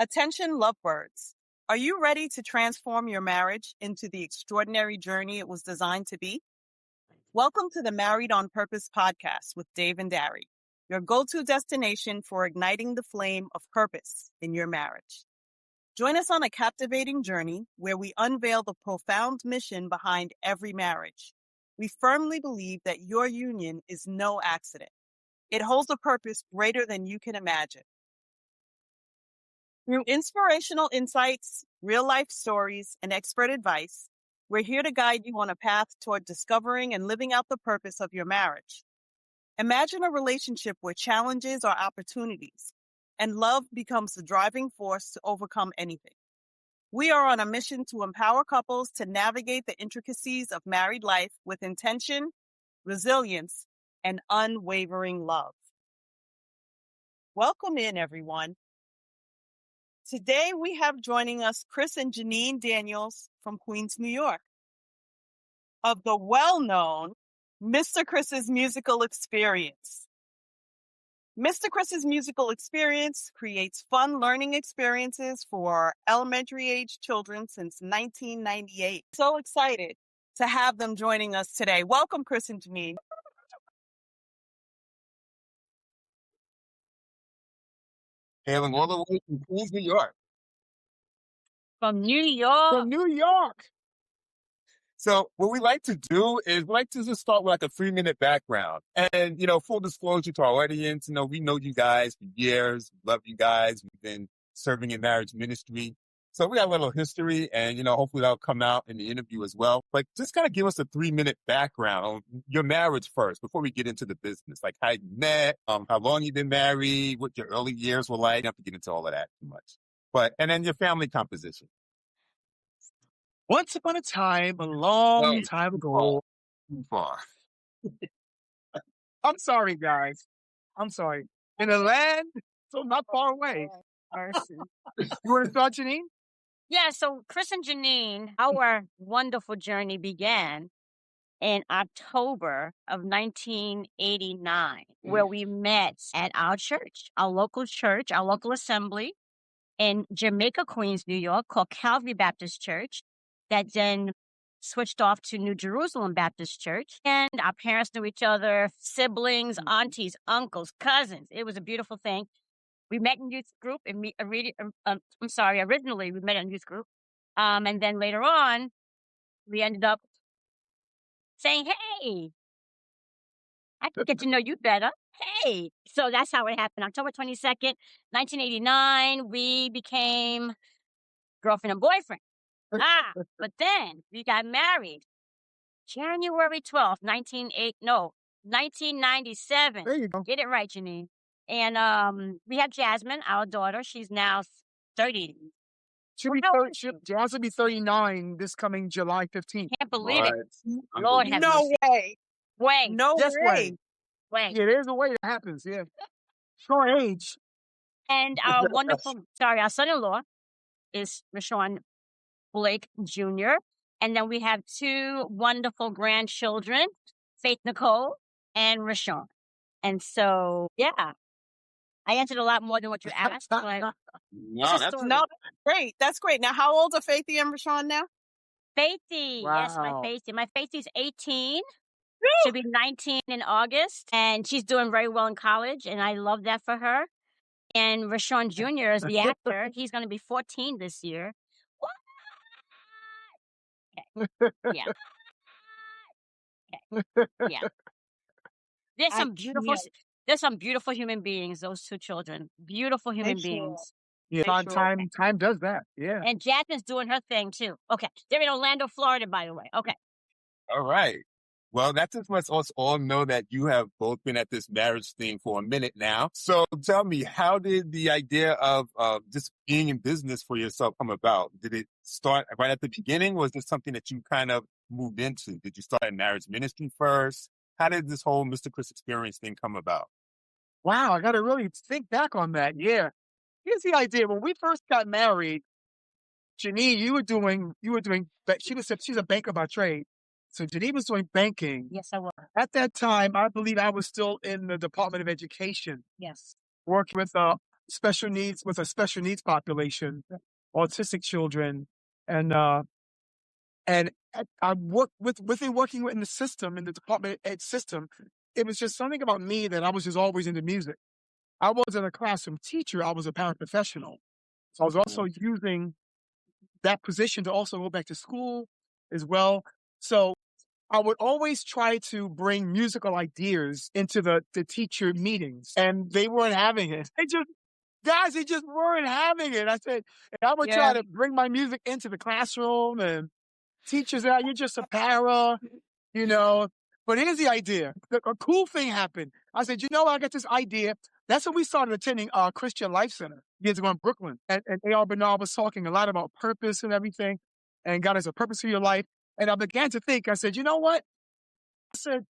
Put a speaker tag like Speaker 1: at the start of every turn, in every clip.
Speaker 1: Attention lovebirds. Are you ready to transform your marriage into the extraordinary journey it was designed to be? Welcome to the Married on Purpose podcast with Dave and Dari, your go-to destination for igniting the flame of purpose in your marriage. Join us on a captivating journey where we unveil the profound mission behind every marriage. We firmly believe that your union is no accident. It holds a purpose greater than you can imagine. Through inspirational insights, real-life stories, and expert advice, we're here to guide you on a path toward discovering and living out the purpose of your marriage. Imagine a relationship where challenges are opportunities, and love becomes the driving force to overcome anything. We are on a mission to empower couples to navigate the intricacies of married life with intention, resilience, and unwavering love. Welcome in, everyone. Today, we have joining us Chris and Jeanine Daniels from Queens, New York, of the well-known Mr. Chris's Musical Experience. Mr. Chris's Musical Experience creates fun learning experiences for elementary-age children since 1998. So excited to have them joining us today. Welcome, Chris and Jeanine.
Speaker 2: Hailing all the way from Queens, New York.
Speaker 3: From New York.
Speaker 2: From New York. So what we like to do is we like to just start with like a 3-minute background. And, full disclosure to our audience, we know you guys for years. We love you guys. We've been serving in marriage ministry. So we got a little history and, hopefully that'll come out in the interview as well. But just kind of give us a 3-minute background on your marriage first before we get into the business. Like how you met, how long you've been married, what your early years were like. You don't have to get into all of that too much. And then your family composition.
Speaker 4: Once upon a time, a long time ago.
Speaker 2: Too far.
Speaker 4: I'm sorry, guys. I'm sorry. In a land so not far away. You want to start, Jeanine?
Speaker 3: Yeah, so Chris and Jeanine, our wonderful journey began in October of 1989, where we met at our church, our local assembly in Jamaica, Queens, New York, called Calvary Baptist Church, that then switched off to New Jerusalem Baptist Church. And our parents knew each other, siblings, aunties, uncles, cousins. It was a beautiful thing. We met in youth group, and originally we met in youth group. And then later on, we ended up saying, hey, I can get to know you better. Hey. So that's how it happened. October 22nd, 1989, we became girlfriend and boyfriend. But then we got married January 12th, 1997.
Speaker 4: There you go.
Speaker 3: Get it right, Jeanine. And we have Jasmine, our daughter. She's now 30.
Speaker 4: Jazz will be 39 this coming July 15th.
Speaker 3: Can't believe it.
Speaker 2: What?
Speaker 3: Lord have
Speaker 1: No
Speaker 3: mercy.
Speaker 1: way. No
Speaker 4: Just
Speaker 1: way.
Speaker 3: Way.
Speaker 4: Yeah, there's a way it happens, yeah. Short age.
Speaker 3: And our our son-in-law is Rashawn Blake Jr. And then we have 2 wonderful grandchildren, Faith Nicole and Rashawn. And so, yeah, I answered a lot more than what you asked. But
Speaker 2: No, that's
Speaker 1: great. That's great. Now, how old are Faithy and Rashawn now?
Speaker 3: Faithy, yes, my
Speaker 4: Wow.
Speaker 3: Faithy. My Faithy's 18. She'll be 19 in August, and she's doing very well in college, and I love that for her. And Rashawn Jr. is the actor. He's going to be 14 this year. What? Okay. Yeah. Okay. Yeah. There's some beautiful human beings, those 2 children. Beautiful human beings.
Speaker 4: Yeah, time does that. Yeah.
Speaker 3: And Jasmine's doing her thing too. Okay. They're in Orlando, Florida, by the way. Okay.
Speaker 2: all right. Well, that just lets us all know that you have both been at this marriage thing for a minute now. So tell me, how did the idea of just being in business for yourself come about? Did it start right at the beginning? Was this something that you kind of moved into? Did you start in marriage ministry first? How did this whole Mr. Chris experience thing come about?
Speaker 4: Wow, I got to really think back on that. Yeah. Here's the idea. When we first got married, Jeanine, she's a banker by trade. So Jeanine was doing banking.
Speaker 3: Yes, I was.
Speaker 4: At that time, I believe I was still in the Department of Education,
Speaker 3: Yes.
Speaker 4: working with special needs with a special needs population, autistic children, and I worked within working in the system, in the department ed system. It was just something about me that I was just always into music. I wasn't a classroom teacher. I was a paraprofessional. So I was also using that position to also go back to school as well. So I would always try to bring musical ideas into the teacher meetings, and they weren't having it. They just weren't having it. I said, and I would try to bring my music into the classroom, and teachers are, you're just a para, you know. But here's the idea. A cool thing happened. I said, you know what? I got this idea. That's when we started attending Christian Life Center years ago in Brooklyn. And A.R. Bernard was talking a lot about purpose and everything. And God has a purpose for your life. And I began to think, I said, you know what? I said,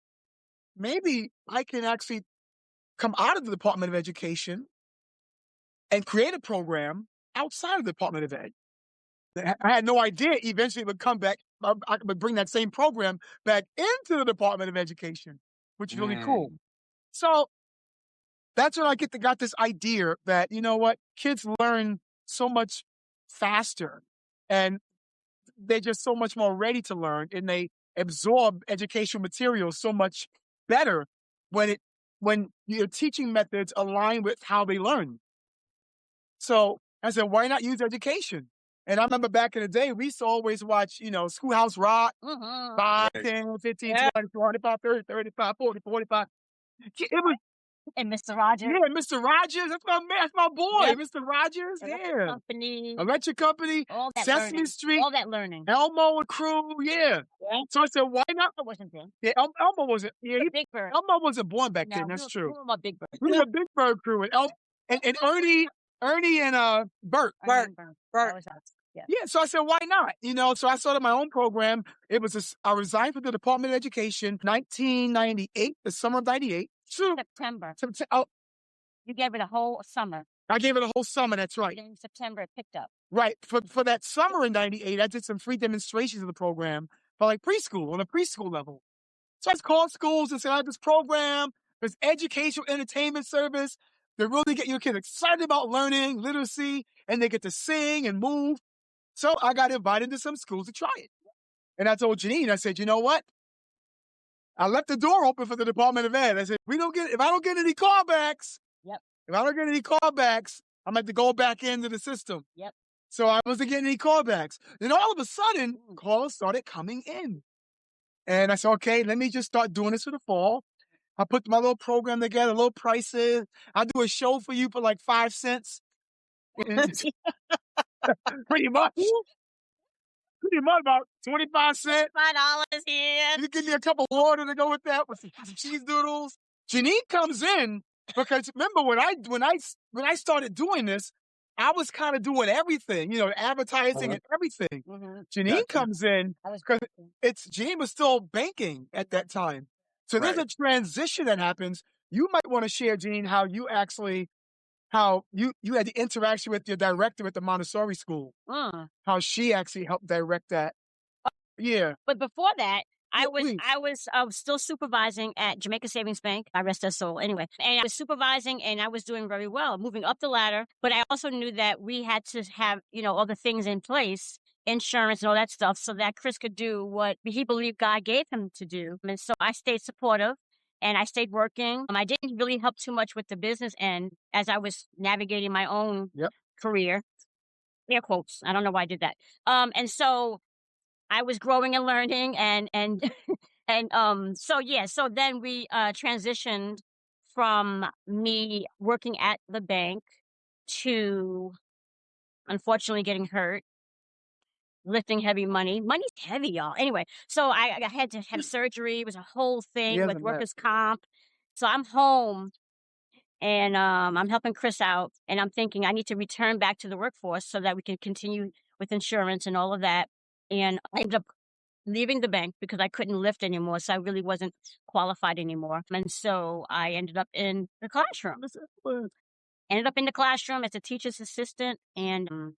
Speaker 4: maybe I can actually come out of the Department of Education and create a program outside of the Department of Ed. I had no idea eventually it would come back. I would bring that same program back into the Department of Education, which is really cool. So that's when I got this idea that, you know what, kids learn so much faster and they're just so much more ready to learn, and they absorb educational materials so much better when your teaching methods align with how they learn. So I said, why not use education? And I remember back in the day, we used to always watch, Schoolhouse Rock, 5, 10, 15, 20, 25, 30, 35, 40, 45. It was,
Speaker 3: And Mr. Rogers.
Speaker 4: yeah, Mr. Rogers. That's my boy,
Speaker 3: Yep.
Speaker 4: Mr. Rogers.
Speaker 3: Electric Company.
Speaker 4: Electric Company,
Speaker 3: All that
Speaker 4: Sesame
Speaker 3: learning.
Speaker 4: Street,
Speaker 3: All that learning.
Speaker 4: Elmo and crew, yeah. So I said, why not?
Speaker 3: I wasn't there.
Speaker 4: Yeah, Elmo wasn't. Yeah,
Speaker 3: Big Bird.
Speaker 4: Elmo wasn't born back
Speaker 3: No,
Speaker 4: then. That's true.
Speaker 3: We were my Big Bird.
Speaker 4: We were a Big Bird crew, and Ernie and Bert.
Speaker 3: Bert. That was us. Yeah.
Speaker 4: Yeah, so I said, why not? So I started my own program. It was I resigned from the Department of Education, 1998, the summer of 98.
Speaker 3: September.
Speaker 4: Oh,
Speaker 3: You gave it a whole summer.
Speaker 4: I gave it a whole summer. That's right.
Speaker 3: Then in September, it picked up.
Speaker 4: Right. For that summer in 98, I did some free demonstrations of the program for like preschool, on a preschool level. So I just called schools and said, I have this program, this educational entertainment service that really get your kids excited about learning, literacy, and they get to sing and move. So I got invited to some schools to try it. And I told Jeanine, I said, you know what? I left the door open for the Department of Ed. I said, if I don't get any callbacks, if I don't get any callbacks, I'm going to go back into the system.
Speaker 3: Yep.
Speaker 4: So I wasn't getting any callbacks. Then all of a sudden, calls started coming in. And I said, okay, let me just start doing this for the fall. I put my little program together, little prices. I do a show for you for like 5 cents. Pretty much. Pretty much about 25 cents.
Speaker 3: $5 here.
Speaker 4: You give me a cup of water to go with that, with some cheese doodles. Jeanine comes in because remember when I started doing this, I was kind of doing everything, advertising and everything. Jeanine comes in because Jeanine was still banking at that time. So there's a transition that happens. You might want to share, Jeanine, how you had the interaction with your director at the Montessori school. How she actually helped direct that. Yeah.
Speaker 3: But before that, I
Speaker 4: please.
Speaker 3: was still supervising at Jamaica Savings Bank. I rest her soul. Anyway, and I was supervising and I was doing very well, moving up the ladder. But I also knew that we had to have, all the things in place, insurance and all that stuff, so that Chris could do what he believed God gave him to do. And so I stayed supportive. And I stayed working. I didn't really help too much with the business end as I was navigating my own career. Air quotes. I don't know why I did that. And so I was growing and learning, and so then we transitioned from me working at the bank to unfortunately getting hurt, lifting heavy money. Money's heavy, y'all. Anyway, so I had to have surgery. It was a whole thing with workers' comp. So I'm home and I'm helping Chris out, and I'm thinking I need to return back to the workforce so that we can continue with insurance and all of that. And I ended up leaving the bank because I couldn't lift anymore. So I really wasn't qualified anymore. And so I ended up in the classroom. As a teacher's assistant and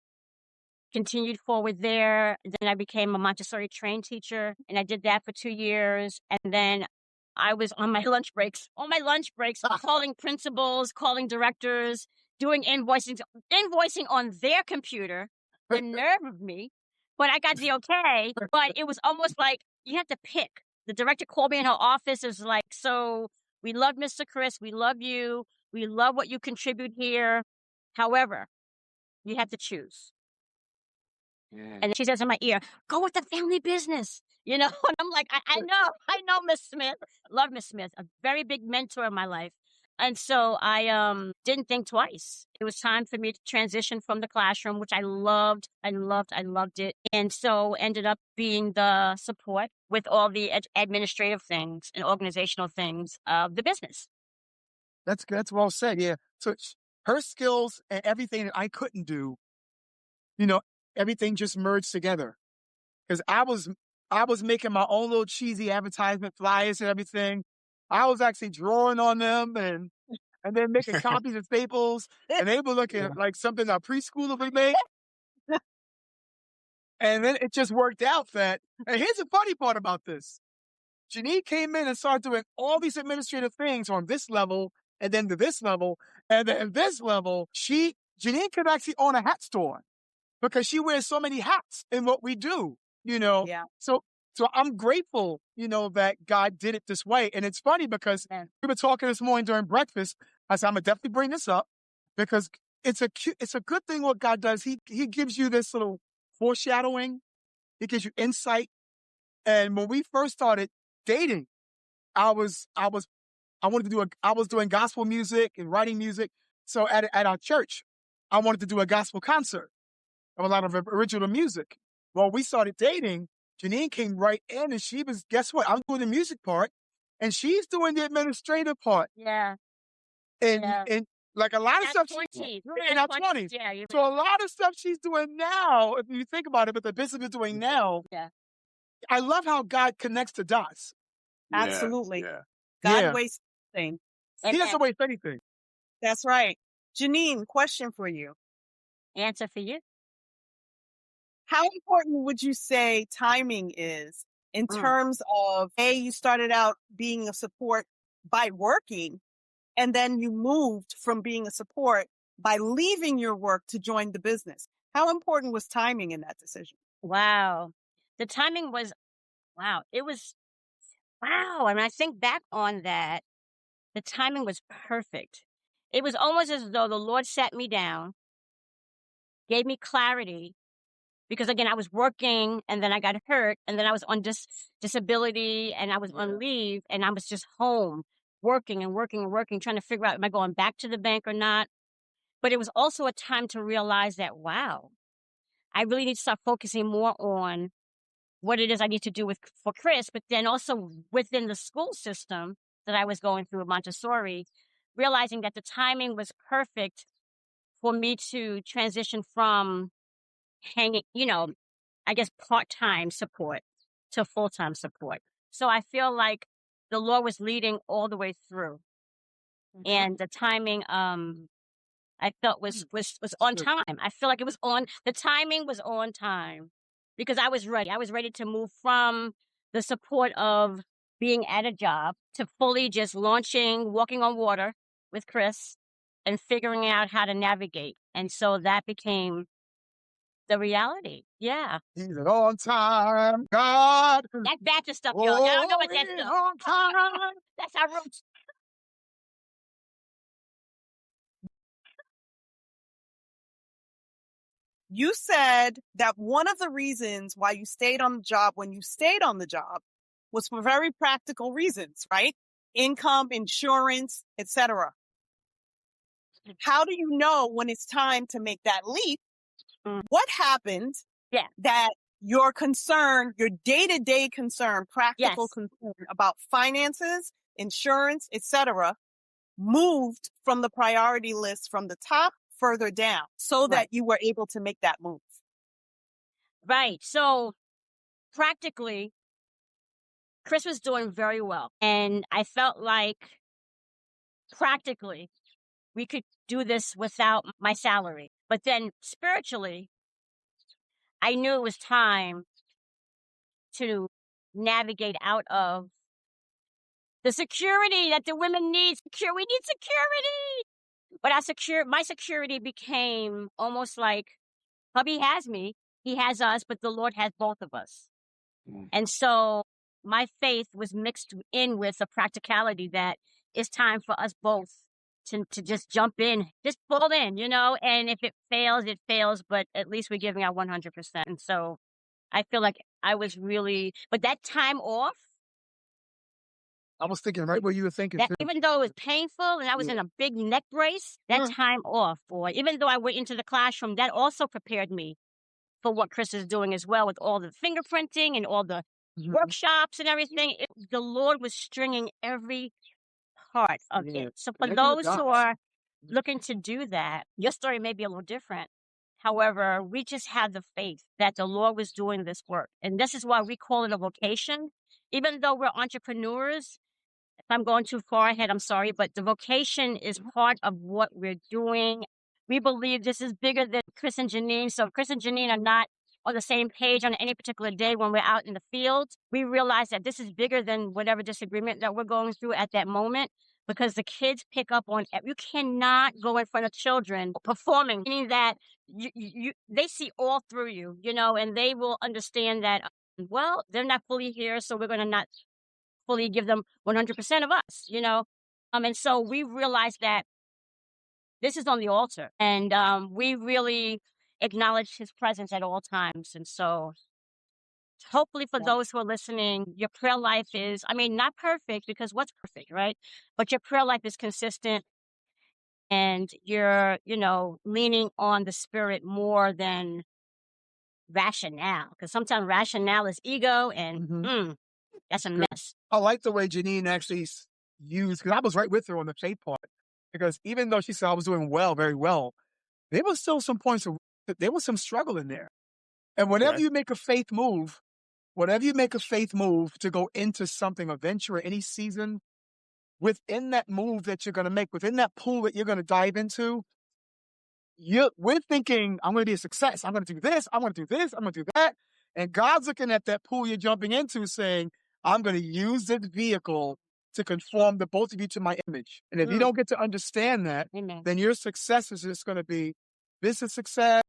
Speaker 3: continued forward there. Then I became a Montessori trained teacher, and I did that for 2 years. And then I was on my lunch breaks, calling principals, calling directors, doing invoicing on their computer. The nerve of me. But I got the okay. But it was almost like you have to pick. The director called me in her office. It was like, so we love Mr. Chris. We love you. We love what you contribute here. However, you have to choose. And she says in my ear, go with the family business. You know, and I'm like, I know, Miss Smith. Love Miss Smith, a very big mentor in my life. And so I didn't think twice. It was time for me to transition from the classroom, which I loved. I loved it. And so ended up being the support with all the administrative things and organizational things of the business.
Speaker 4: That's well said. Yeah. So her skills and everything that I couldn't do, you know, everything just merged together. Because I was making my own little cheesy advertisement flyers and everything. I was actually drawing on them and then making copies of staples, and they were looking like something a preschooler would make. And then it just worked out that, and here's the funny part about this. Jeanine came in and started doing all these administrative things on this level, and then to this level, and then this level. Jeanine could actually own a hat store because she wears so many hats in what we do, you know.
Speaker 1: Yeah.
Speaker 4: So I'm grateful, you know, that God did it this way. And it's funny because we were talking this morning during breakfast. I said, I'm gonna definitely bring this up because it's a good thing what God does. He gives you this little foreshadowing. He gives you insight. And when we first started dating, I was doing gospel music and writing music. So at our church, I wanted to do a gospel concert of a lot of original music. Well, we started dating. Jeanine came right in and she was, guess what? I'm doing the music part and she's doing the administrative part.
Speaker 3: Yeah.
Speaker 4: And like a lot of stuff in our 20s.
Speaker 3: Yeah,
Speaker 4: so a lot of stuff she's doing now, if you think about it, but the business is doing now.
Speaker 3: Yeah.
Speaker 4: I love how God connects the dots.
Speaker 1: Absolutely.
Speaker 2: Yeah.
Speaker 1: God wastes nothing.
Speaker 4: He doesn't waste anything.
Speaker 1: That's right. Jeanine, question for you.
Speaker 3: Answer for you.
Speaker 1: How important would you say timing is in terms of, you started out being a support by working, and then you moved from being a support by leaving your work to join the business? How important was timing in that decision?
Speaker 3: Wow. The timing was, it was, wow. I mean, I think back on that, the timing was perfect. It was almost as though the Lord sat me down, gave me clarity, because again, I was working and then I got hurt and then I was on disability and I was on leave and I was just home working, trying to figure out, am I going back to the bank or not? But it was also a time to realize that, wow, I really need to start focusing more on what it is I need to do for Chris, but then also within the school system that I was going through at Montessori, realizing that the timing was perfect for me to transition from I guess part-time support to full-time support. So I feel like the Lord was leading all the way through. And the timing, I felt was on time. I feel like the timing was on time because I was ready. I was ready to move from the support of being at a job to fully just walking on water with Chris and figuring out how to navigate. And so that became the reality. Yeah.
Speaker 4: He's an on-time God.
Speaker 3: That's Baptist stuff, y'all. Y'all don't know what that's
Speaker 4: on time.
Speaker 3: That's our roots.
Speaker 1: You said that one of the reasons why you stayed on the job when you stayed on the job was for very practical reasons, right? Income, insurance, etc. How do you know when it's time to make that leap? What happened that your concern, your day-to-day concern, practical concern about finances, insurance, etc., moved from the priority list from the top further down so that you were able to make that move?
Speaker 3: Right. So practically, Chris was doing very well. And I felt like practically we could do this without my salary. But then spiritually, I knew it was time to navigate out of the security that the women need. We need security. But my security became almost like hubby has me, he has us, but the Lord has both of us. And so my faith was mixed in with the practicality that it's time for us both to just jump in, just fall in, and if it fails, it fails, but at least we're giving our 100%. And so I feel like I was really, but that time off,
Speaker 4: I was thinking right where you were thinking
Speaker 3: that
Speaker 4: too.
Speaker 3: even though it was painful and I was in a big neck brace, that time off, or even though I went into the classroom, that also prepared me for what Chris is doing as well with all the fingerprinting and all the workshops and everything. The Lord was stringing every part of it. So for those who are looking to do that, your story may be a little different. However, we just have the faith that the Lord was doing this work. And this is why we call it a vocation. Even though we're entrepreneurs, if I'm going too far ahead, I'm sorry, but the vocation is part of what we're doing. We believe this is bigger than Chris and Jeanine. So if Chris and Jeanine are not on the same page on any particular day when we're out in the field, we realize that this is bigger than whatever disagreement that we're going through at that moment, because the kids pick up on it. You cannot go in front of children performing, meaning that they see all through you, and they will understand that, well, they're not fully here, so we're going to not fully give them 100% of us, and so we realized that this is on the altar, and we really acknowledge his presence at all times. And so hopefully for those who are listening, your prayer life is, not perfect, because what's perfect, right? But your prayer life is consistent, and you're, leaning on the Spirit more than rationale, because sometimes rationale is ego, and that's a mess.
Speaker 4: I like the way Jeanine actually used, because I was right with her on the faith part, because even though she said I was doing well, very well, there was still some points there was some struggle in there. And whenever you make a faith move, to go into something, a venture, or any season, within that move that you're going to make, within that pool that you're going to dive into, we're thinking, I'm going to be a success. I'm going to do this. I'm going to do this. I'm going to do that. And God's looking at that pool you're jumping into saying, I'm going to use this vehicle to conform the both of you to my image. And if you don't get to understand that, then your success is just going to be business success.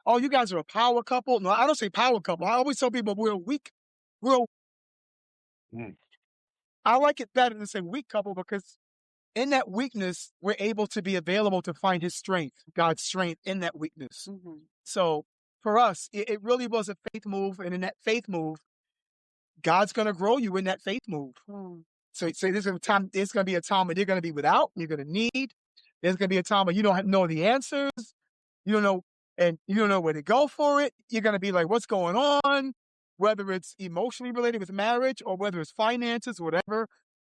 Speaker 4: Oh, you guys are a power couple. No, I don't say power couple. I always tell people we're weak. I like it better than say weak couple, because in that weakness, we're able to be available to find his strength, God's strength in that weakness. So for us, it really was a faith move. And in that faith move, God's going to grow you in that faith move. So there's going to be a time when you're going to be without, you're going to need. There's going to be a time when you don't know the answers. You don't know, and you don't know where to go for it. You're going to be like, what's going on? Whether it's emotionally related with marriage or whether it's finances, whatever.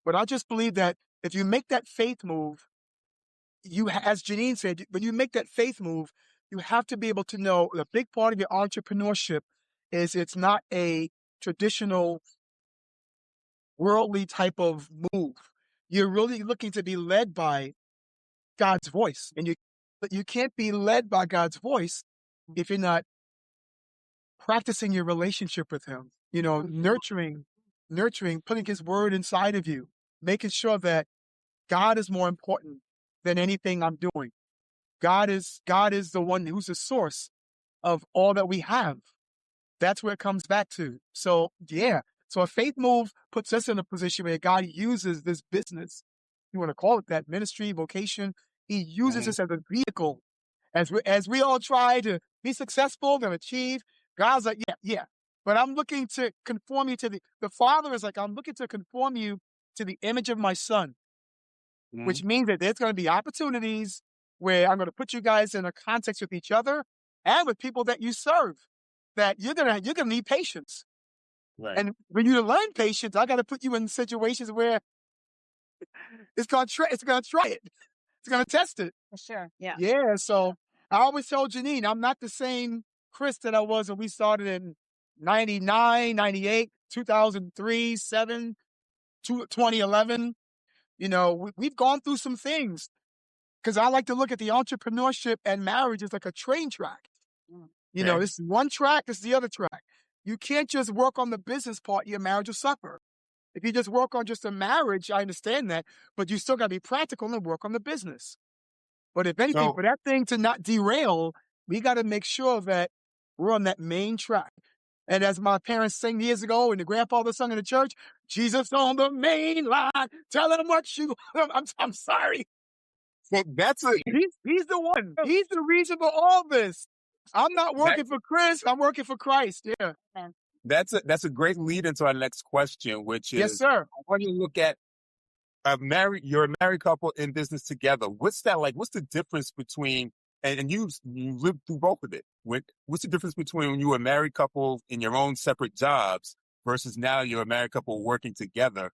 Speaker 4: But I just believe that if you make that faith move, as Jeanine said, when you make that faith move, you have to be able to know the big part of your entrepreneurship is it's not a traditional worldly type of move. You're really looking to be led by God's voice. And you can't be led by God's voice if you're not practicing your relationship with him, nurturing, putting his word inside of you, making sure that God is more important than anything I'm doing. God is the one who's the source of all that we have. That's where it comes back to. So a faith move puts us in a position where God uses this business, you want to call it that, ministry, vocation. He uses this as a vehicle. As we all try to be successful and achieve, God's like, yeah. But I'm looking to conform you to the Father is like, I'm looking to conform you to the image of my Son, which means that there's going to be opportunities where I'm going to put you guys in a context with each other and with people that you serve, that you're going to need patience. Right. And when you learn patience, I got to put you in situations where it's going to try it. It's going to test it.
Speaker 3: For sure. Yeah.
Speaker 4: Yeah. So I always tell Jeanine, I'm not the same Chris that I was when we started in 99, 98, 2003, 7, 2011. We've gone through some things, because I like to look at the entrepreneurship and marriage as like a train track. This is one track, this is the other track. You can't just work on the business part, your marriage will suffer. If you just work on just a marriage, I understand that, but you still got to be practical and work on the business. But if anything,
Speaker 2: So
Speaker 4: for that thing to not derail, we got to make sure that we're on that main track. And as my parents sang years ago, and the grandfather sung in the church, Jesus on the main line, tell him what you. I'm sorry.
Speaker 2: that's a
Speaker 4: He's the one. He's the reason for all this. I'm not working for Chris. I'm working for Christ. Yeah.
Speaker 2: that's a great lead into our next question, which
Speaker 4: Yes,
Speaker 2: is
Speaker 4: sir.
Speaker 2: when you look at you're a married couple in business together. What's that like? What's the difference between and you lived through both of it? What's the difference between when you were a married couple in your own separate jobs versus now you're a married couple working together?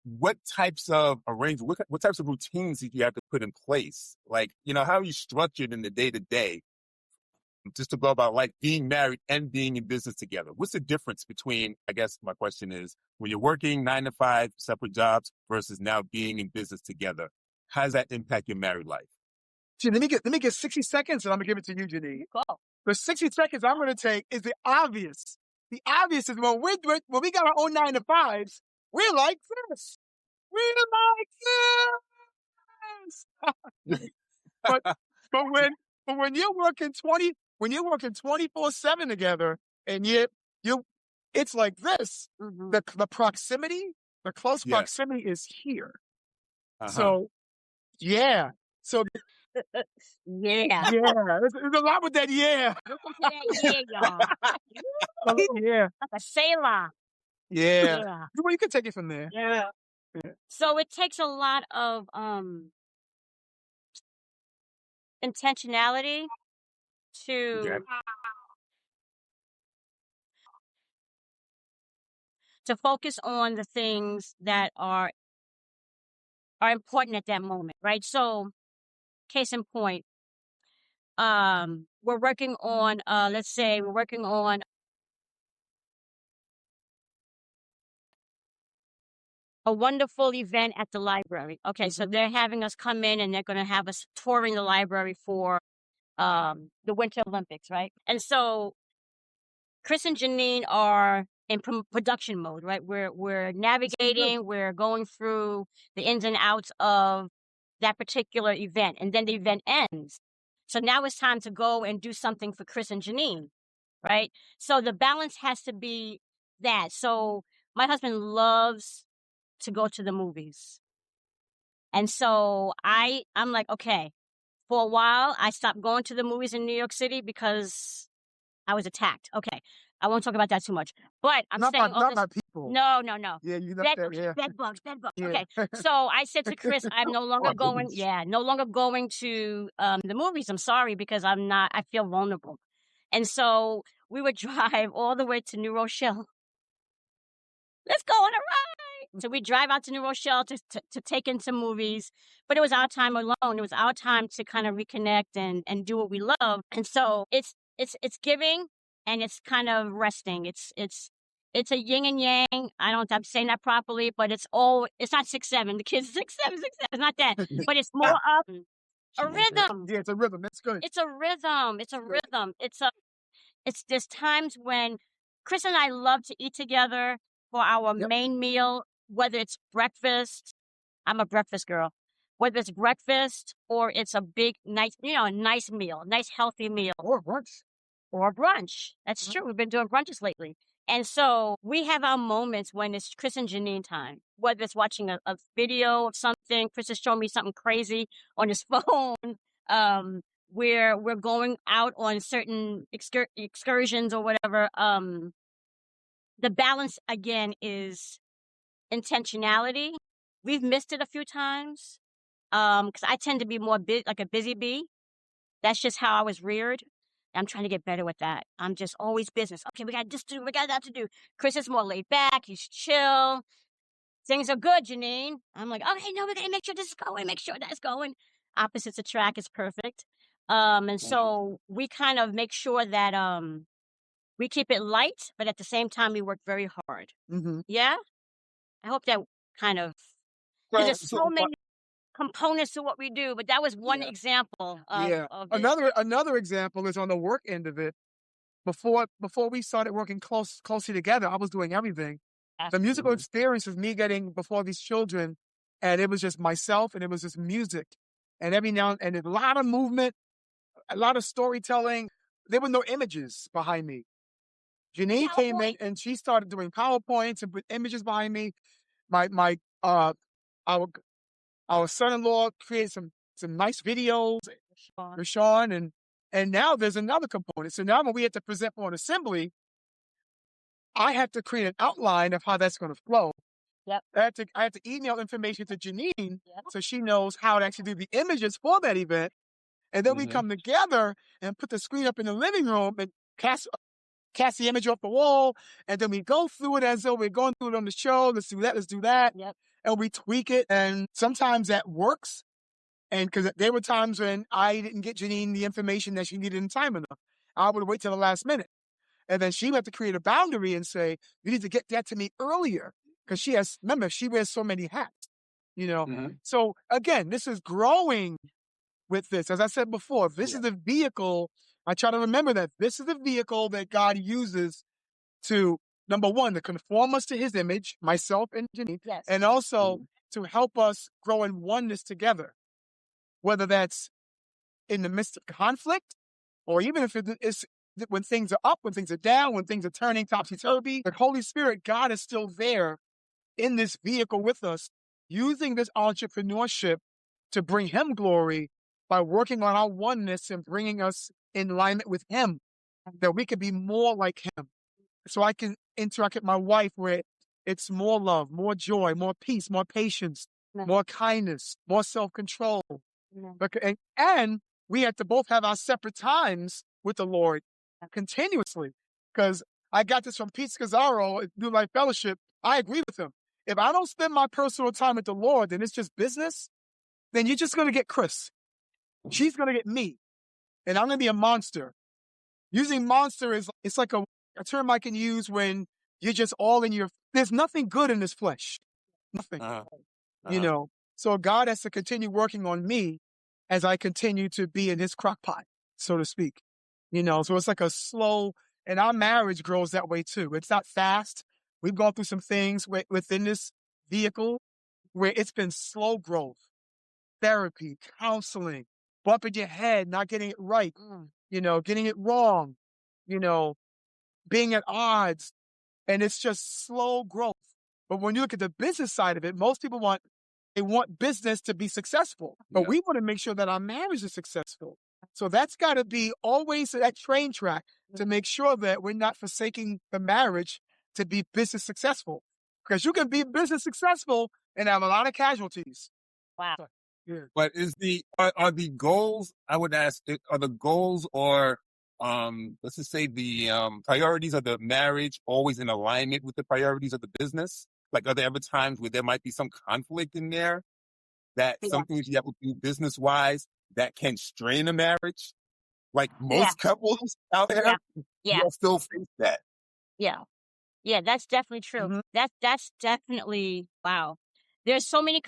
Speaker 2: What types of arrangements, what types of routines did you have to put in place? Like, how are you structured in the day to day just to go about like being married and being in business together? What's the difference between, I guess my question is, when you're working 9 to 5 separate jobs versus now being in business together? How does that impact your married life?
Speaker 4: See, let me get 60 seconds and I'm gonna give it to you, Jeanine.
Speaker 3: Go.
Speaker 4: The 60 seconds I'm gonna take is the obvious. The obvious is when we got our own 9 to 5s, we're like this. We're like this. but when you're working 24/7 together and you it's like this.
Speaker 3: Mhm.
Speaker 4: The proximity, the close
Speaker 2: Yeah.
Speaker 4: proximity is here.
Speaker 2: Uh-huh.
Speaker 4: So yeah. So
Speaker 3: Yeah.
Speaker 4: there's a lot with that. Yeah.
Speaker 3: Listen to that, y'all.
Speaker 4: Yeah.
Speaker 3: Like a sailor.
Speaker 4: Yeah.
Speaker 3: Yeah.
Speaker 4: Well, you can take it from there.
Speaker 3: Yeah.
Speaker 4: Yeah.
Speaker 3: So it takes a lot of intentionality
Speaker 2: Okay.
Speaker 3: to focus on the things that are important at that moment, right? So, case in point, we're working on, let's say we're working on a wonderful event at the library. Okay, so they're having us come in and they're going to have us touring the library for the Winter Olympics, right? And so Chris and Jeanine are in production mode, right? We're navigating, we're going through the ins and outs of that particular event, and then the event ends. So now it's time to go and do something for Chris and Jeanine, right? So the balance has to be that. So my husband loves to go to the movies. And so I'm like, okay, for a while, I stopped going to the movies in New York City because I was attacked. Okay. I won't talk about that too much, but I'm
Speaker 4: Not
Speaker 3: saying
Speaker 4: by people.
Speaker 3: No.
Speaker 4: Yeah, you know
Speaker 3: Bed,
Speaker 4: that. Yeah.
Speaker 3: bed bugs.
Speaker 4: Yeah.
Speaker 3: Okay. So I said to Chris, I'm no longer going.
Speaker 2: Goodness.
Speaker 3: Yeah, no longer going to the movies. I'm sorry because I feel vulnerable. And so we would drive all the way to New Rochelle. Let's go on a ride. So we drive out to New Rochelle to take in some movies, but it was our time alone. It was our time to kind of reconnect and do what we love. And so it's giving and it's kind of resting. It's a yin and yang. I'm saying that properly, but it's not 6-7. The kids 6-7. It's not that, but it's more of a rhythm.
Speaker 4: Yeah, it's a rhythm. That's good.
Speaker 3: It's a rhythm. It's a rhythm. There's times when Chris and I love to eat together for our main meal, whether it's breakfast. I'm a breakfast girl. Whether it's breakfast or it's a big, nice meal, nice healthy meal.
Speaker 4: Or brunch.
Speaker 3: Or brunch. That's true. We've been doing brunches lately. And so we have our moments when it's Chris and Jeanine time, whether it's watching a video of something. Chris is showing me something crazy on his phone. Where we're going out on certain excursions or whatever. The balance again is intentionality. We've missed it a few times. Because I tend to be more like a busy bee. That's just how I was reared. I'm trying to get better with that. I'm just always business. Okay, we got this to do. We got that to do. Chris is more laid back. He's chill. Things are good, Jeanine. I'm like, okay, no, we got to make sure this is going. Make sure that's going. Opposites attract is perfect. And so we kind of make sure that we keep it light, but at the same time we work very hard. Yeah, I hope that kind of because there's so many components to what we do, but that was one example of it.
Speaker 4: Another example is on the work end of it. Before we started working closely together, I was doing everything. The musical experience was me getting before these children, and it was just myself and it was just music. And every now and there's a lot of movement, a lot of storytelling. There were no images behind me. Jeanine came in and she started doing PowerPoints and put images behind me. My our son-in-law created some nice videos, Rashawn, and now there's another component. So now when we had to present for an assembly, I had to create an outline of how that's going to flow.
Speaker 3: Yep.
Speaker 4: I had to email information to Jeanine so she knows how to actually do the images for that event. And then we come together and put the screen up in the living room and cast the image off the wall. And then we go through it as though we're going through it on the show. Let's do that. Let's do that.
Speaker 3: Yep.
Speaker 4: And we tweak it. And sometimes that works. And because there were times when I didn't get Jeanine the information that she needed in time enough. I would wait till the last minute. And then she would have to create a boundary and say, you need to get that to me earlier. Because remember, she wears so many hats, So again, this is growing with this. As I said before, this is the vehicle. I try to remember that this is the vehicle that God uses to, number one, to conform us to his image, myself and Jeanine, and also to help us grow in oneness together, whether that's in the midst of conflict or even if it's when things are up, when things are down, when things are turning topsy-turvy. The Holy Spirit, God is still there in this vehicle with us, using this entrepreneurship to bring him glory by working on our oneness and bringing us in alignment with him, that we can be more like him. So I can interact with my wife where it's more love, more joy, more peace, more patience, more kindness, more self-control. And we have to both have our separate times with the Lord continuously. Because I got this from Pete Scazzaro, New Life Fellowship. I agree with him. If I don't spend my personal time with the Lord, then it's just business, then you're just going to get Chris. She's going to get me. And I'm going to be a monster. Using monster it's like a term I can use when you're just all in there's nothing good in this flesh. Nothing. So God has to continue working on me as I continue to be in his crock pot, so to speak. So it's like a slow, and our marriage grows that way too. It's not fast. We've gone through some things within this vehicle where it's been slow growth, therapy, counseling, bumping your head, not getting it right, getting it wrong, being at odds. And it's just slow growth. But when you look at the business side of it, most people want business to be successful, but we want to make sure that our marriage is successful. So that's got to be always that train track to make sure that we're not forsaking the marriage to be business successful. Because you can be business successful and have a lot of casualties.
Speaker 3: Wow.
Speaker 2: But are the goals, I would ask, are the goals or let's just say the priorities of the marriage always in alignment with the priorities of the business? Like, are there ever times where there might be some conflict in there that some things you have to do business-wise that can strain a marriage? Like most couples out there, you still face that.
Speaker 3: Yeah. Yeah, that's definitely true. That's definitely, wow. There's so many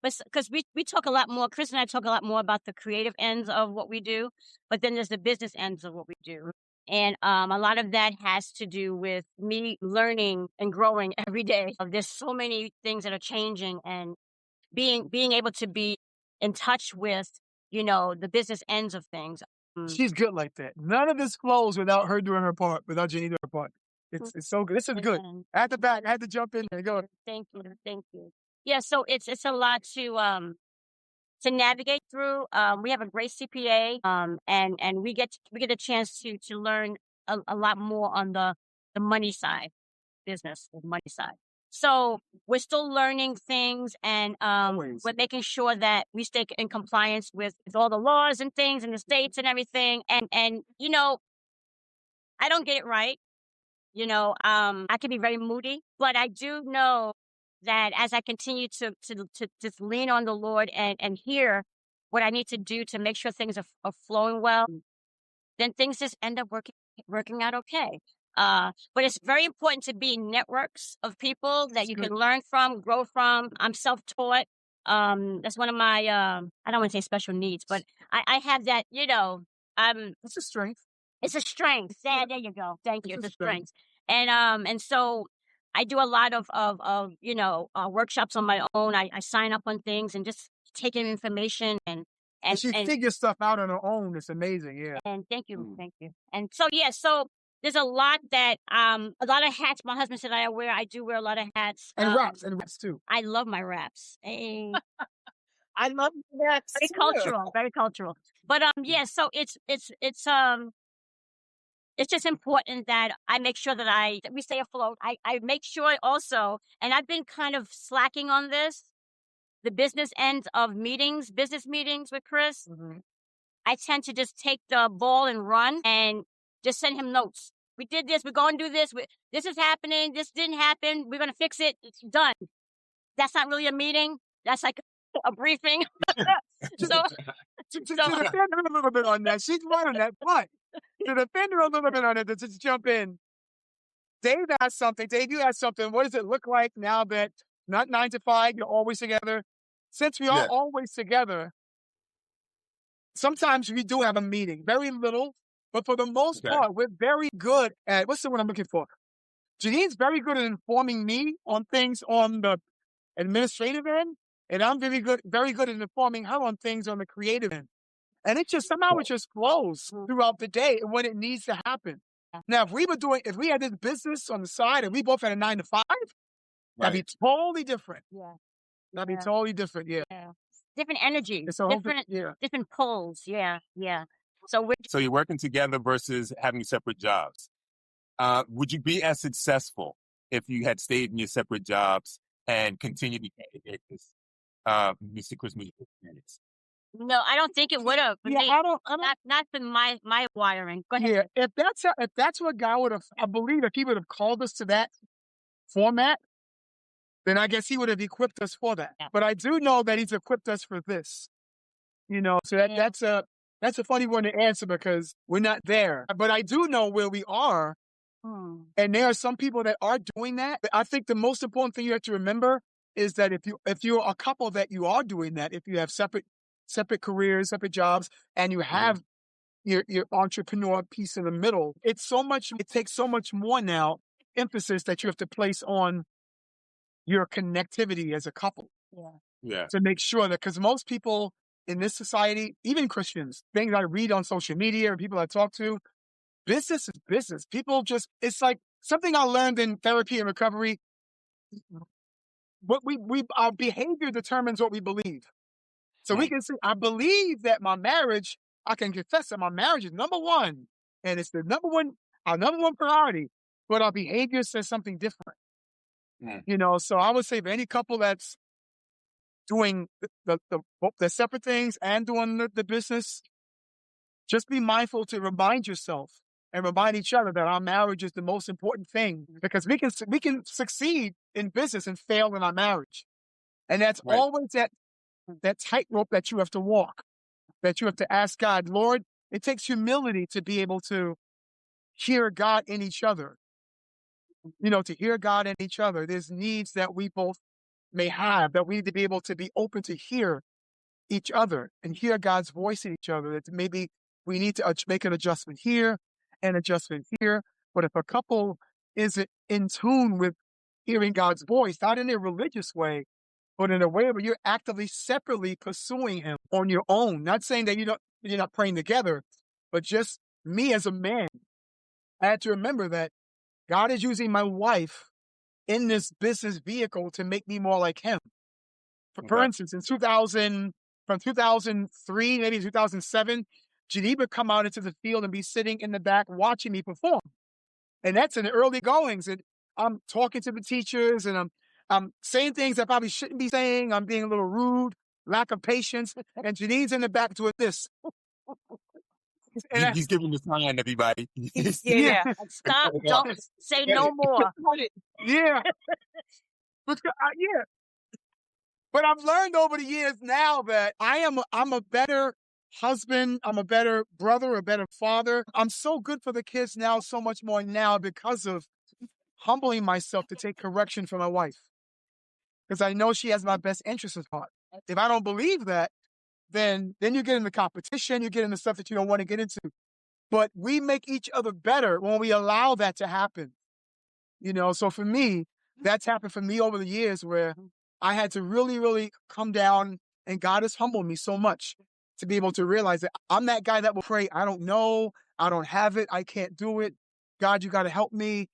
Speaker 3: but because we talk a lot more, Chris and I talk a lot more about the creative ends of what we do, but then there's the business ends of what we do. And a lot of that has to do with me learning and growing every day. There's so many things that are changing, and being able to be in touch with, the business ends of things.
Speaker 4: She's good like that. None of this flows without her doing her part, without Jeanine doing her part. It's so good. This is good. At the back, I had to jump in and go.
Speaker 3: Thank you. Yeah, so it's a lot to navigate through. We have a great CPA, and we get a chance to learn a lot more on the money side, business, the money side. So we're still learning things, and we're making sure that we stay in compliance with all the laws and things in the states and everything. And I don't get it right. I can be very moody, but I do know that as I continue to just lean on the Lord and hear what I need to do to make sure things are flowing well, then things just end up working out okay. But it's very important to be in networks of people that you can learn from, grow from. I'm self-taught. That's one of my, I don't want to say special needs, but I have that,
Speaker 4: it's a strength.
Speaker 3: It's a strength. There you go. Thank you. It's a strength. And so I do a lot of workshops on my own. I sign up on things and just take in information and
Speaker 4: And she figures stuff out on her own. It's amazing. Yeah.
Speaker 3: And thank you. And so, so there's a lot of hats. My husband said I wear. I do wear a lot of hats.
Speaker 4: And wraps too.
Speaker 3: I love my wraps. Hey.
Speaker 1: I love that.
Speaker 3: Very cultural. But so it's just important that I make sure that we stay afloat. I make sure also, and I've been kind of slacking on this, the business end of business meetings with Chris.
Speaker 4: Mm-hmm.
Speaker 3: I tend to just take the ball and run and just send him notes. We did this. We're going to do this. This is happening. This didn't happen. We're going to fix it. It's done. That's not really a meeting. That's like a briefing.
Speaker 4: To defend her a little bit on that, she's right on that. But to defend her a little bit on it, to just jump in, Dave, you asked something. What does it look like now that not 9 to 5, you're always together? Since we are always together, sometimes we do have a meeting. Very little, but for the most part, we're very good at, what's the word I'm looking for? Jeanine's very good at informing me on things on the administrative end, and I'm very good at informing her on things on the creative end. And it just somehow it just flows throughout the day and when it needs to happen. Now, if we had this business on the side and we both had a 9 to 5, that'd be totally different.
Speaker 3: Yeah.
Speaker 4: That'd be totally different. Yeah.
Speaker 3: Different energy. Different pulls. Yeah. So
Speaker 2: you're working together versus having separate jobs. Would you be as successful if you had stayed in your separate jobs and continued to get this, Mr. Chris Music Experience?
Speaker 3: No, I don't think it would have.
Speaker 4: Yeah, I don't.
Speaker 3: Not for my wiring. Go ahead.
Speaker 4: Yeah, if that's what God would have, I believe if he would have called us to that format, then I guess he would have equipped us for that. Yeah. But I do know that he's equipped us for this. So that's a funny one to answer because we're not there. But I do know where we are. And there are some people that are doing that. I think the most important thing you have to remember is that if you're a couple that you are doing that, if you have separate careers, separate jobs, and you have your entrepreneur piece in the middle, it takes so much more now emphasis that you have to place on your connectivity as a couple.
Speaker 2: Yeah. To
Speaker 4: make sure that, because most people in this society, even Christians, things I read on social media or people I talk to, business is business. People it's like something I learned in therapy and recovery. What our behavior determines what we believe. So we can say, I believe that I can confess that my marriage is number one, and it's our number one priority, but our behavior says something different. So I would say for any couple that's doing the separate things and doing the business, just be mindful to remind yourself and remind each other that our marriage is the most important thing, because we can succeed in business and fail in our marriage. And that's always that tightrope that you have to walk, that you have to ask God, Lord, it takes humility to be able to hear God in each other. To hear God in each other. There's needs that we both may have that we need to be able to be open to hear each other and hear God's voice in each other. That maybe we need to make an adjustment here and adjustment here. But if a couple isn't in tune with hearing God's voice, not in a religious way, but in a way where you're actively, separately pursuing him on your own, not saying that you're not praying together, but just me as a man, I had to remember that God is using my wife in this business vehicle to make me more like him. For instance, from 2003, maybe 2007, Jeanine would come out into the field and be sitting in the back watching me perform. And that's in the early goings. And I'm talking to the teachers and I'm saying things I probably shouldn't be saying. I'm being a little rude, lack of patience. And Janine's in the back doing this.
Speaker 2: He's giving the sign, everybody.
Speaker 3: Yeah. Stop. Don't say no more.
Speaker 4: Yeah. But I've learned over the years now that I'm a better husband. I'm a better brother, a better father. I'm so good for the kids now, so much more now because of humbling myself to take correction from my wife. Because I know she has my best interest at heart. If I don't believe that, then you get into competition, you get into stuff that you don't want to get into. But we make each other better when we allow that to happen. So for me, that's happened for me over the years where I had to really, really come down, and God has humbled me so much to be able to realize that I'm that guy that will pray, I don't know, I don't have it, I can't do it. God, you got to help me.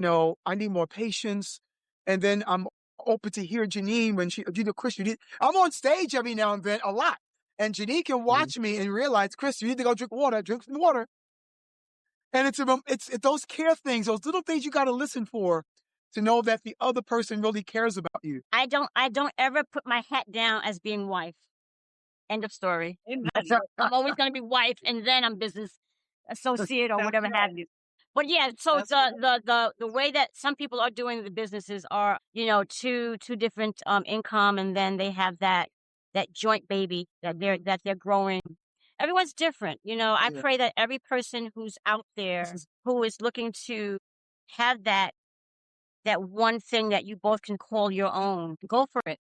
Speaker 4: I need more patience. And then I'm open to hear Jeanine when Chris, I'm on stage every now and then a lot. And Jeanine can watch me and realize, Chris, you need to go drink some water. And it's those care things, those little things you got to listen for to know that the other person really cares about you.
Speaker 3: I don't ever put my hat down as being wife. End of story. I'm always going to be wife, and then I'm business associate or whatever have you. But yeah, so the way that some people are doing the businesses are, two different income, and then they have that joint baby that they're growing. Everyone's different. I pray that every person who's out there who is looking to have that one thing that you both can call your own, go for it.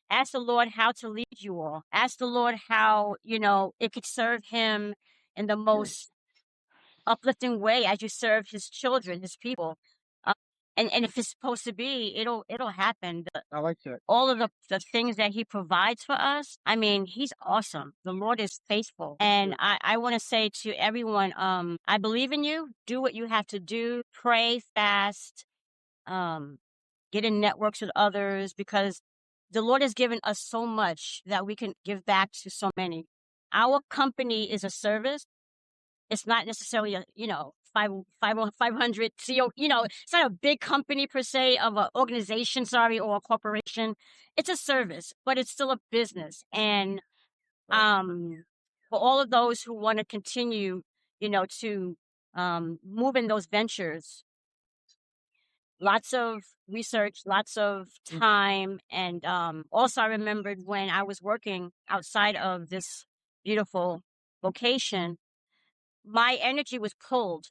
Speaker 3: Ask the Lord how to lead you all. Ask the Lord how, it could serve him in the most uplifting way as you serve his children, his people. And if it's supposed to be, it'll happen.
Speaker 4: I like that.
Speaker 3: All of the things that he provides for us, I mean, he's awesome. The Lord is faithful. And I want to say to everyone, I believe in you. Do what you have to do. Pray, fast, get in networks with others, because the Lord has given us so much that we can give back to so many. Our company is a service. It's not necessarily a, 500 CEO, it's not a big company per se of an organization, or a corporation. It's a service, but it's still a business. And for all of those who want to continue, to move in those ventures, lots of research, lots of time. And also I remembered when I was working outside of this beautiful vocation, my energy was pulled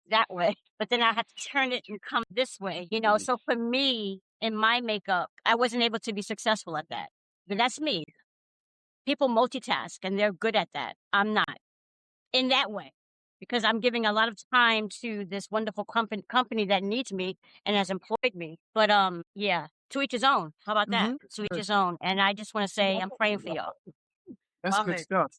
Speaker 3: that way, but then I had to turn it and come this way, So for me, in my makeup, I wasn't able to be successful at that. But that's me. People multitask and they're good at that. I'm not in that way, because I'm giving a lot of time to this wonderful company that needs me and has employed me. But yeah, to each his own. How about that? To each his own. And I just want to say I'm praying for y'all.
Speaker 4: That's good stuff.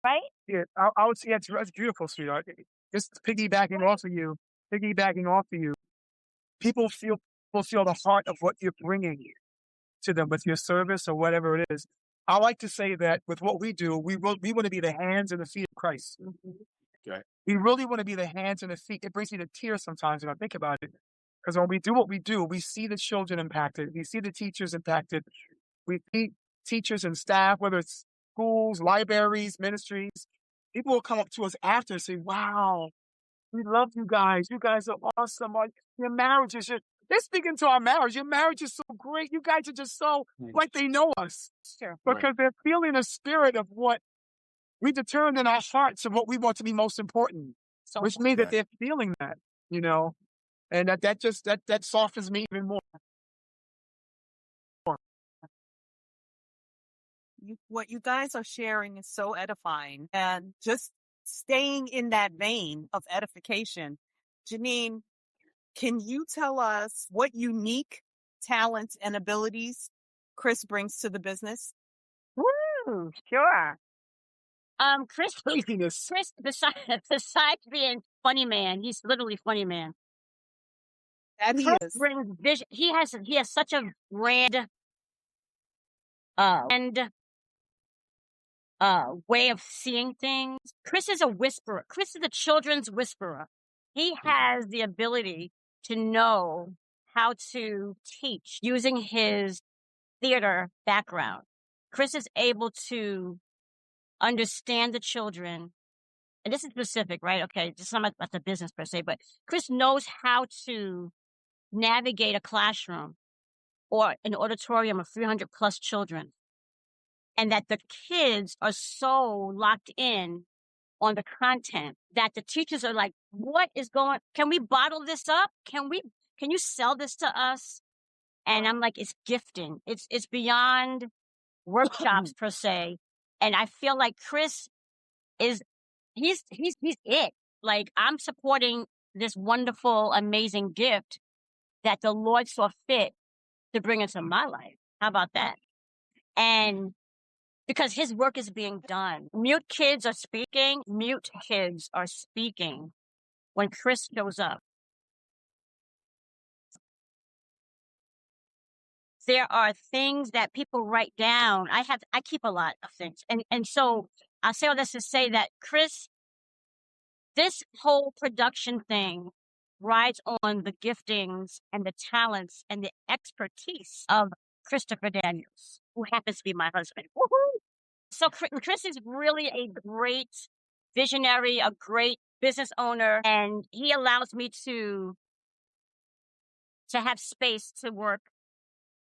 Speaker 3: Right?
Speaker 4: Yeah, I would say that's beautiful, sweetheart. Just piggybacking off of you, people feel the heart of what you're bringing to them with your service or whatever it is. I like to say that with what we do, we want to be the hands and the feet of Christ.
Speaker 2: Okay.
Speaker 4: We really want to be the hands and the feet. It brings me to tears sometimes when I think about it. Because when we do what we do, we see the children impacted. We see the teachers impacted. We see teachers and staff, whether it's schools, libraries, ministries. People will come up to us after and say, wow, we love you guys. You guys are awesome. Your marriages, they're speaking to our marriage. Your marriage is so great. You guys are just so like they know us.
Speaker 3: Sure.
Speaker 4: Because they're feeling the spirit of what we determined in our hearts of what we want to be most important. So, which means that they're feeling that, and that softens me even more.
Speaker 1: What you guys are sharing is so edifying, and just staying in that vein of edification. Jeanine, can you tell us what unique talents and abilities Chris brings to the business?
Speaker 3: Woo, sure. Chris,
Speaker 4: Craziness.
Speaker 3: besides being funny man, he's literally funny man.
Speaker 1: That he
Speaker 3: Chris
Speaker 1: is.
Speaker 3: brings vision. He has such a grand way of seeing things. Chris is a whisperer. Chris is a children's whisperer. He has the ability to know how to teach using his theater background. Chris is able to understand the children. And this is specific, right? Okay, this is not about the business per se, but Chris knows how to navigate a classroom or an auditorium of 300 plus children. And that the kids are so locked in on the content that the teachers are like, what is going, can we bottle this up? Can you sell this to us? And I'm like, it's gifting. It's beyond workshops per se. And I feel like Chris he's it. Like, I'm supporting this wonderful, amazing gift that the Lord saw fit to bring into my life. How about that? And because his work is being done. Mute kids are speaking. Mute kids are speaking when Chris shows up. There are things that people write down. I keep a lot of things. And so I say all this to say that Chris, this whole production thing rides on the giftings and the talents and the expertise of Christopher Daniels, who happens to be my husband. Woohoo! So Chris is really a great visionary, a great business owner, and he allows me to have space to work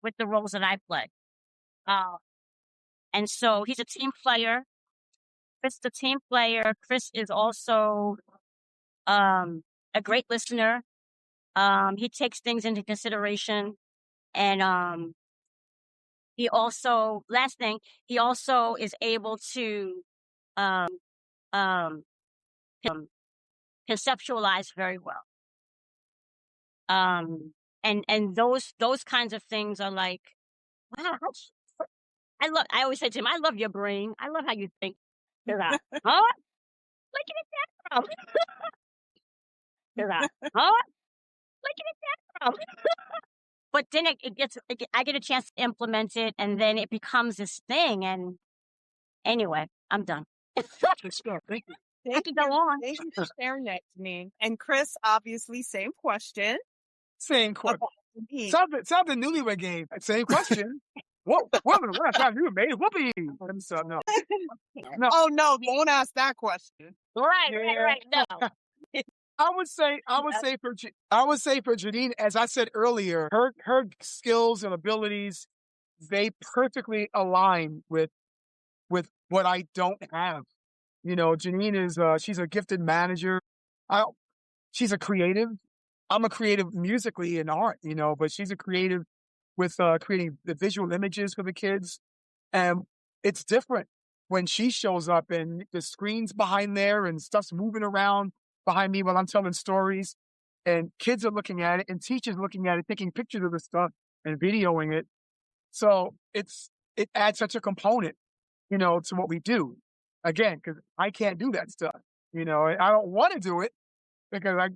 Speaker 3: with the roles that I play. And so he's a team player. Chris, the team player. Chris is also a great listener. He takes things into consideration, and he also, last thing, he also is able to um, conceptualize very well. And those kinds of things are like, wow, I always say to him, I love your brain. I love how you think. He's like, huh? Where did that from? He's like, huh? Where did that from? But then I get a chance to implement it, and then it becomes this thing. And anyway, I'm done.
Speaker 4: Thank you.
Speaker 3: I could go on.
Speaker 1: Thank you for sharing that to me. And Chris, obviously, same question.
Speaker 4: Same question.
Speaker 1: about me.
Speaker 4: Something newlywed game. Same question. What time you made whoopee? So, no. No.
Speaker 1: Oh no, don't ask that question.
Speaker 3: Right. No.
Speaker 4: I would say for Jeanine, as I said earlier, her skills and abilities, they perfectly align with what I don't have. You know, Jeanine is she's a gifted manager. She's a creative. I'm a creative musically in art, you know, but she's a creative with creating the visual images for the kids. And it's different when she shows up and the screen's behind there and stuff's moving around behind me while I'm telling stories. And kids are looking at it and teachers looking at it, taking pictures of the stuff and videoing it. So it adds such a component, you know, to what we do. Again, because I can't do that stuff. You know, I don't want to do it because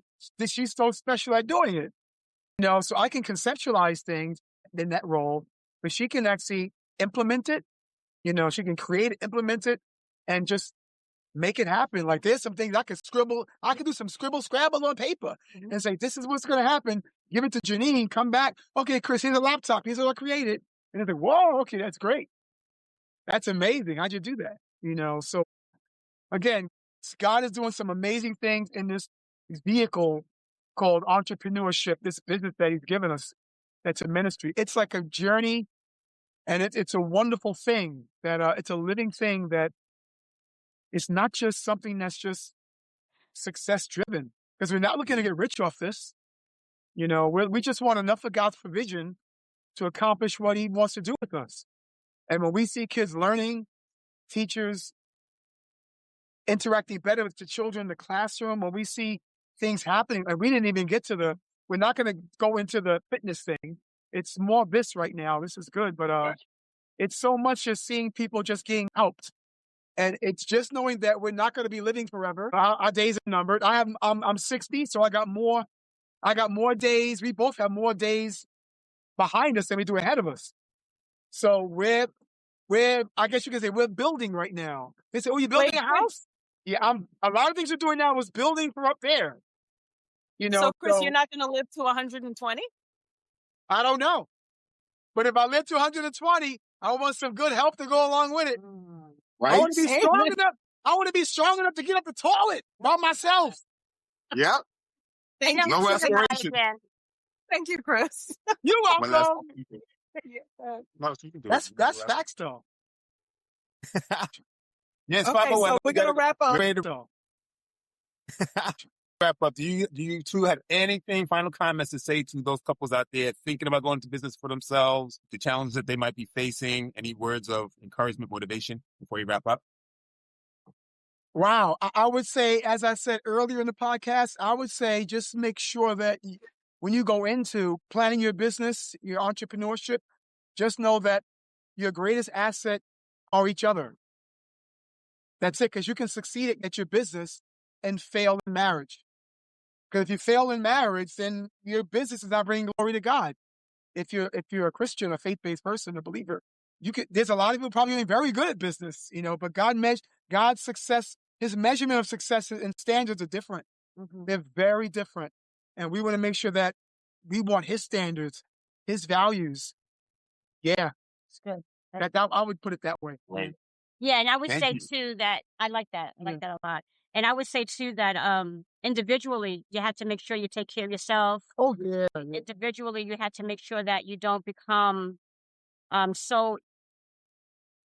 Speaker 4: she's so special at doing it. You know, so I can conceptualize things in that role, but she can actually implement it. You know, she can create it, implement it, and just make it happen. Like there's some things I could scribble. I could do some scrabble on paper and say, this is what's going to happen. Give it to Jeanine, come back. Okay, Chris, here's a laptop. Here's what I created. And they're like, whoa, okay, that's great. That's amazing. How'd you do that? You know, so again, God is doing some amazing things in this vehicle called entrepreneurship, this business that he's given us. That's a ministry. It's like a journey, and it's a wonderful thing that it's a living thing that it's not just something that's just success driven, because we're not looking to get rich off this. You know, we just want enough of God's provision to accomplish what he wants to do with us. And when we see kids learning, teachers interacting better with the children in the classroom, when we see things happening, like we didn't even get to we're not going to go into the fitness thing. It's more of this right now. This is good, but it's so much just seeing people just getting helped. And it's just knowing that we're not going to be living forever. Our days are numbered. I'm 60, so I got more days. We both have more days behind us than we do ahead of us. So we're I guess you could say we're building right now. They say, oh, you're building a house? Yeah, a lot of things we're doing now was building for up there. You know,
Speaker 1: so Chris, you're not going to live to 120?
Speaker 4: I don't know. But if I live to 120, I want some good help to go along with it.
Speaker 2: Right?
Speaker 4: I want to be strong enough. I want to be strong enough to get up the toilet by myself.
Speaker 2: Yep.
Speaker 1: Thank you.
Speaker 2: No aspiration.
Speaker 1: Thank you, Chris.
Speaker 4: You're welcome.
Speaker 2: No, you can do
Speaker 4: That's
Speaker 2: it.
Speaker 4: facts, though.
Speaker 2: Yes,
Speaker 1: Okay, so we're going to wrap up.
Speaker 2: Wrap up. Do you two have anything, final comments to say to those couples out there thinking about going to business for themselves, the challenges that they might be facing? Any words of encouragement, motivation before you wrap up?
Speaker 4: Wow. I would say, as I said earlier in the podcast, I would say just make sure that when you go into planning your business, your entrepreneurship, just know that your greatest asset are each other. That's it, because you can succeed at your business and fail in marriage. Because if you fail in marriage, then your business is not bringing glory to God. If you're a Christian, a faith-based person, a believer, there's a lot of people probably very good at business, but God's success, his measurement of success and standards are different.
Speaker 3: Mm-hmm.
Speaker 4: They're very different. And we want to make sure that we want his standards, his values. Yeah.
Speaker 3: It's good.
Speaker 4: I would put it that way.
Speaker 2: Right.
Speaker 3: Yeah, and I would
Speaker 2: Thank
Speaker 3: say
Speaker 2: you.
Speaker 3: too that I like that. I
Speaker 4: Yeah.
Speaker 3: like that a lot. And I would say too that individually you have to make sure you take care of yourself.
Speaker 4: Oh, yeah.
Speaker 3: Individually you have to make sure that you don't become so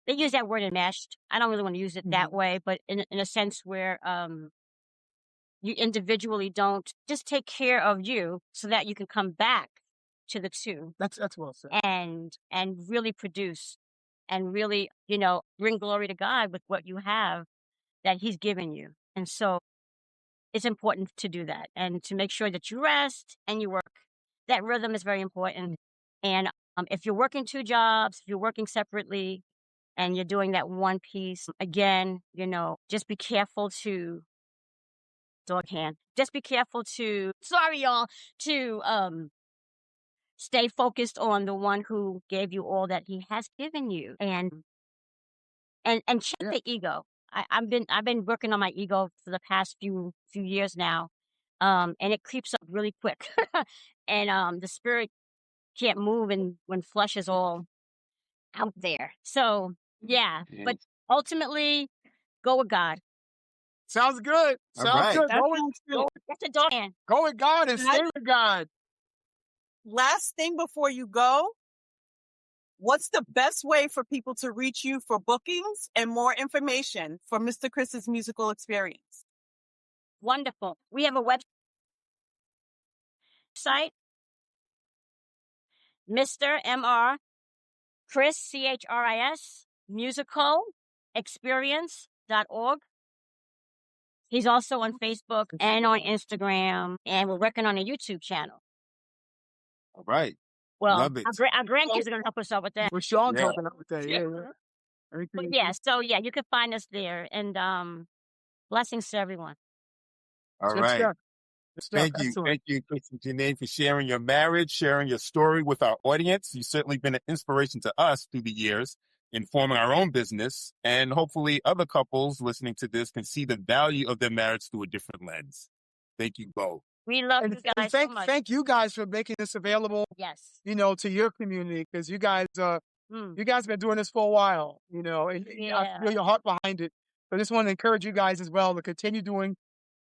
Speaker 3: they use that word enmeshed. I don't really want to use it that way, but in a sense where you individually don't just take care of you so that you can come back to the two
Speaker 4: That's well said.
Speaker 3: and really produce and really, bring glory to God with what you have that he's given you. And so it's important to do that and to make sure that you rest and you work. That rhythm is very important. And if you're working 2 jobs, if you're working separately and you're doing that one piece, again, just be careful to just be careful to, sorry y'all, to stay focused on the one who gave you all that he has given you and check the ego. I've been working on my ego for the past few years now. And it creeps up really quick. And the spirit can't move and when flesh is all out there. So yeah, but ultimately go with God.
Speaker 4: Sounds good.
Speaker 2: All
Speaker 4: Sounds
Speaker 2: right.
Speaker 4: good.
Speaker 1: That sounds good.
Speaker 3: That's a dog man.
Speaker 4: Go with God and stay with God.
Speaker 1: Last thing before you go, what's the best way for people to reach you for bookings and more information for Mr. Chris's musical experience?
Speaker 3: Wonderful. We have a website, Mr. Mr. Chris, CHRIS, musical experience.org. He's also on Facebook and on Instagram, and we're working on a YouTube channel.
Speaker 2: All right.
Speaker 3: Well,
Speaker 2: Love it.
Speaker 3: our grandkids are going to help us out with that.
Speaker 4: With Sean's
Speaker 2: Yeah.
Speaker 4: helping out with that. Yeah.
Speaker 3: But yeah, so yeah, you can find us there. And blessings to everyone.
Speaker 2: All
Speaker 4: Good
Speaker 2: right.
Speaker 4: stuff. Good stuff.
Speaker 2: Thank you.
Speaker 4: Excellent.
Speaker 2: Thank you, Chris and Jeanine, for sharing your marriage, sharing your story with our audience. You've certainly been an inspiration to us through the years in forming our own business. And hopefully other couples listening to this can see the value of their marriage through a different lens. Thank you both.
Speaker 3: We love
Speaker 4: And,
Speaker 3: you
Speaker 4: and
Speaker 3: guys
Speaker 4: thank,
Speaker 3: so much.
Speaker 4: thank you guys for making this available,
Speaker 3: Yes.
Speaker 4: to your community, because you guys been doing this for a while, and I
Speaker 3: Yeah.
Speaker 4: feel your heart behind it. So I just want to encourage you guys as well to continue doing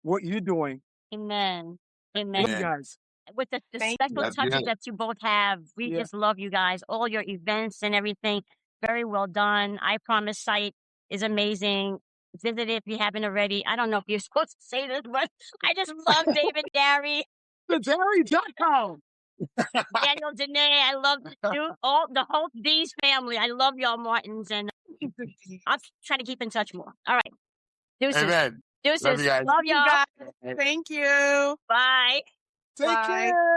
Speaker 4: what you're doing.
Speaker 3: Amen.
Speaker 4: Thank
Speaker 3: Amen.
Speaker 4: you guys.
Speaker 3: With the
Speaker 1: Thank
Speaker 3: special
Speaker 2: That's
Speaker 3: touches
Speaker 2: good.
Speaker 3: that you both have, we
Speaker 4: Yeah.
Speaker 3: just love you guys. All your events and everything, very well done. I Promise site is amazing. Visit it if you haven't already. I don't know if you're supposed to say this, but I just love David Gary,
Speaker 4: TheDairy.com.
Speaker 3: Daniel Jeanine. I love the whole D's family. I love y'all Martins, and I'll try to keep in touch more. All right. Deuces.
Speaker 2: Amen.
Speaker 3: Deuces.
Speaker 2: Love you guys.
Speaker 3: Love
Speaker 1: you,
Speaker 3: y'all.
Speaker 1: guys. Thank you.
Speaker 3: Bye.
Speaker 4: Take
Speaker 1: Bye.
Speaker 4: care.